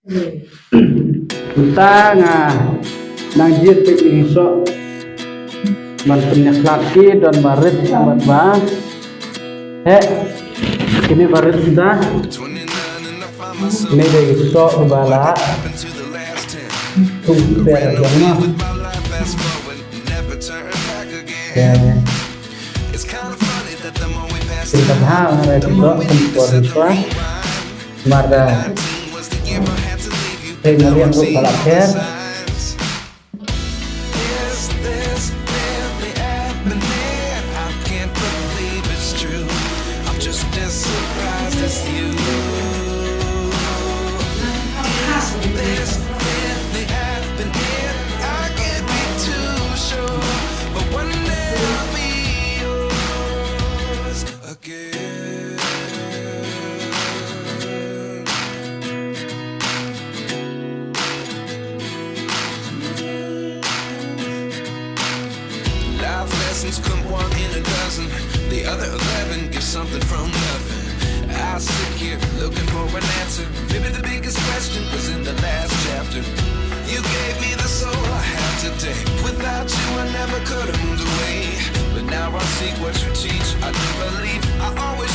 ta nga nang jied pe so man punya laki dan barit buat ba ini barit sudah ini dari so bala tu per jama kita hal ada itu tempor itu marda Meriam untuk kalaker come one in a dozen. The other 11 get something from nothing. I sit here looking for an answer. Maybe the biggest question was in the last chapter. You gave me the soul I have today. Without you I never could have moved away. But now I seek what you teach. I do believe I always